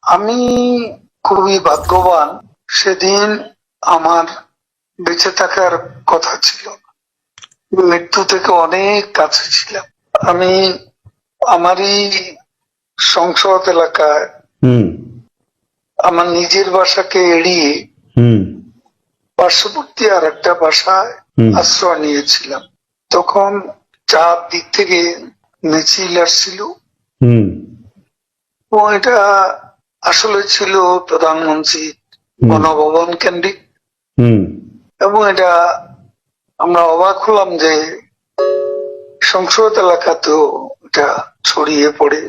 আমি খুবই ভাগ্যবান, সেদিন আমার বেঁচে থাকার কথা ছিল, মৃত্যু থেকে অনেক কাছে ছিলাম। আমি আমারই সংসদ এলাকায় আমার নিজের বাসাকে এড়িয়ে পার্শ্ববর্তী আর একটা বাসায় আশ্রয় নিয়েছিলাম। তখন চার দিক থেকে মিছিল আসছিল এবং এটা আসলে ছিল প্রধানমন্ত্রী গণভবন কেন্দ্রিক, এবং এটা আমরা অবাক হলাম যে সংসদ এলাকাতেও এটা ছড়িয়ে পড়ে।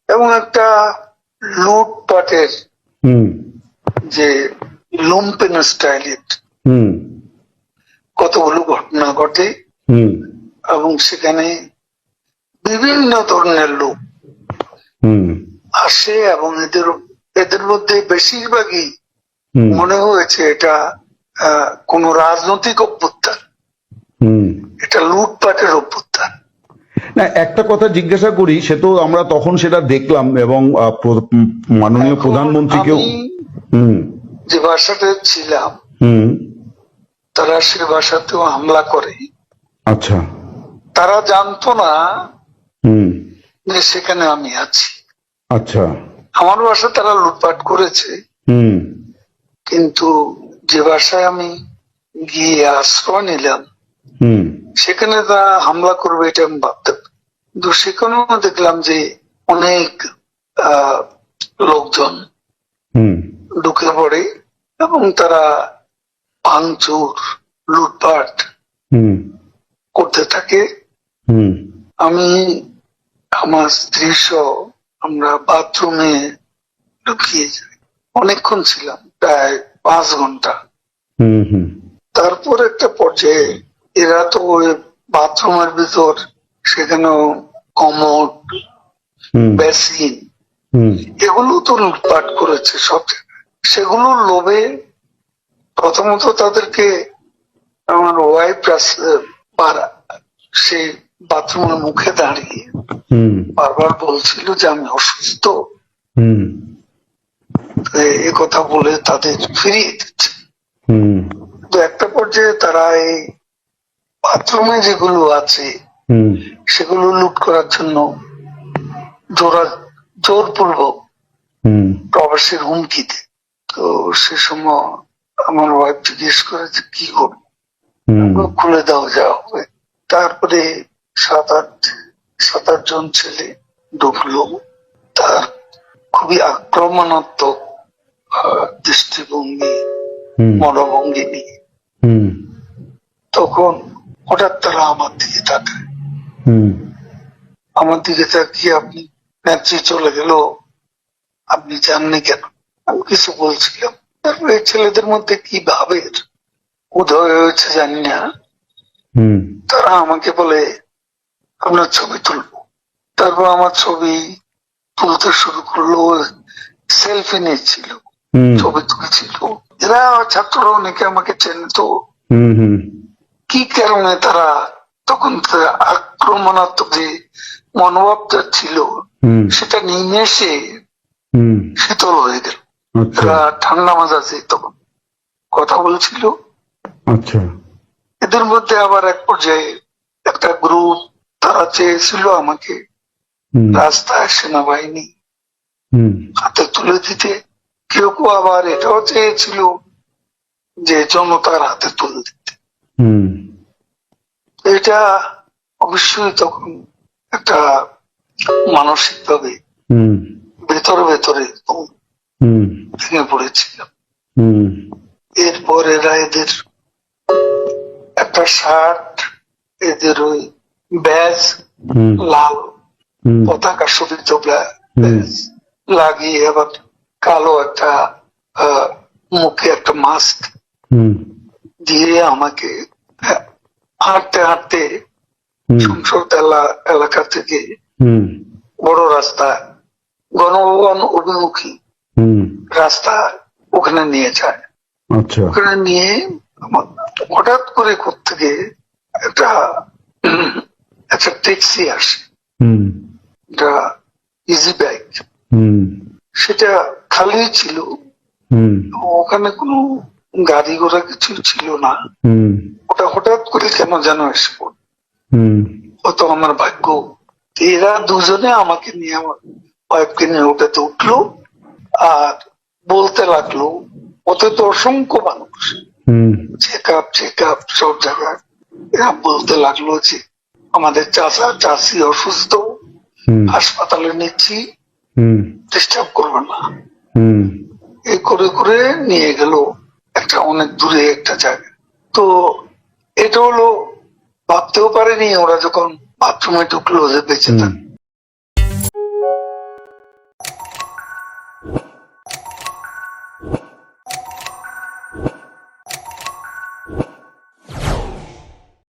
এবং একটা লুটপাটের যে লুম্পেন স্টাইলের কতগুলো ঘটনা ঘটে, এবং সেখানে বিভিন্ন ধরনের লোক আসে, এবং এদের মধ্যে বেশিরভাগই মনে হয়েছে এটা কোন রাজনৈতিক অভ্যুত্থান, এটা লুটপাটের অভ্যুত্থান। না, একটা কথা জিজ্ঞাসা করি, সে তো আমরা তখন সেটা দেখলাম এবং মাননীয় প্রধানমন্ত্রীকেও যে বাসাতে ছিলাম তারা সে বাসাতেও হামলা করে। আচ্ছা, তারা জানতো না যে সেখানে আমি আছি। আচ্ছা, আমার বাসা তারা লুটপাট করেছে, কিন্তু যে বাসায় আমি গিয়ে আশ্রয় নিলাম সেখানে তারা হামলা করবে এটা আমি ভাবতে, কিন্তু সেখানেও দেখলাম যে অনেক লোকজন ঢুকে পড়ে এবং তারা ভাঙচুর লুটপাট করতে থাকে। আমি আমার স্ত্রী সহ আমরা বাথরুমে ঢুকিয়ে যাই, অনেকক্ষণ ছিলাম, প্রায় 5 ঘন্টা। তারপর একটা পর্যায়ে এরা তো ওই বাথরুমের ভিতর সেখানেও কমোড, বেসিন এগুলো তো লুটপাট করেছে সব জায়গায়। সেগুলোর লোভে প্রথমত তাদেরকে আমার ওয়াইফ সেই বাথরুমের মুখে দাঁড়িয়ে বারবার বলছিল যে আমি অসুস্থ, এ কথা বলে তাদের ফিরিয়ে দিচ্ছে। তো একটা পর্যায়ে তারা এই বাথরুমে যেগুলো আছে সেগুলো লুট করার জন্য জোরপূর্বক প্রবাসের হুমকি দেয়। তো সে সময় আমার ওয়াইফ জিজ্ঞেস করে যে কি করবো, খুলে দাও যা হবে। তারপরে 7-8 জন ছেলে ঢুকলো, তার খুবই আক্রমণাত্মক দৃষ্টিভঙ্গি মনোভঙ্গি নিয়ে। তখন হঠাৎ তারা আমার দিকে তাকায়, আমার দিকে তাকিয়ে আপনি নেত্রী চলে গেল, আপনি জাননি কেন? আমি কিছু বলছিলাম। তারপরে ছেলেদের মধ্যে কি ভাবের উদয় হয়েছে জানি না, তারা আমাকে বলে আপনার ছবি তুলবো। তারপর আমার ছবি তুলতে শুরু করলো, সেলফি নিচ্ছিল, ছবি তুলছিল। এরা ছাত্ররা অনেকে আমাকে চেনে, তো কি কারণে তারা তখন আক্রমণাত্মক যে মনোভাবটা ছিল সেটা নিমেষে শীতল হয়ে গেল। তারা ঠান্ডা মাজাজে তখন কথা বলছিল। এদের মধ্যে আবার এক পর্যায়ে একটা গ্রুপ তারা চেয়েছিল আমাকে রাস্তায় সেনাবাহিনী হাতে তুলে দিতে, কেউ কেউ আবার এটাও চেয়েছিল যে জনতার হাতে তুলে দিতে। এটা অবশ্যই তখন একটা মানসিক ভাবে ভেতরে ভেতরে ভেঙে পড়েছিলাম। এরপর এরা এদের একটা শার্ট, এদের ওই ব্যাজ, লাল পতাকা শোভিত ব্যাজ লাগিয়ে আবার কালো একটা মুখে একটা মাস্ক দিয়ে আমাকে হাঁটতে হাঁটতে সংসদ এলাকা থেকে বড় রাস্তা গণভবন অভিমুখী রাস্তা ওখানে নিয়ে যায়। ওখানে নিয়ে হঠাৎ করে কোত্থেকে একটা ট্যাক্সি আসে, হুম একটা ইজি বাইক, হুম সেটা খালি ছিল, হুম ওখানে কোনো গাড়ি ঘোড়া কিছু ছিল না। হুম ওটা হঠাৎ করে কেন যেন এসে পড়ল, হুম হয়তো আমার ভাগ্য। এরা দুজনে আমাকে নিয়ে, আমার ওয়াইফকে নিয়ে ওটাতে উঠলো আর বলতে লাগলো, ওতে তো অসংখ্য মানুষ, হুম চেক আপ সব জায়গায়। এরা বলতে লাগলো যে আমাদের চাচা চাচি অসুস্থ, হুম হাসপাতালে নিচ্ছি, হুম ডিস্টার্ব করবে না। হুম এই করে করে নিয়ে গেল একটা অনেক দূরে একটা জায়গা। তো এটা হলো, ভাবতেও পারেনি ওরা যখন বাথরুমে ঢুকলো যে বেঁচে হুম থাকবে।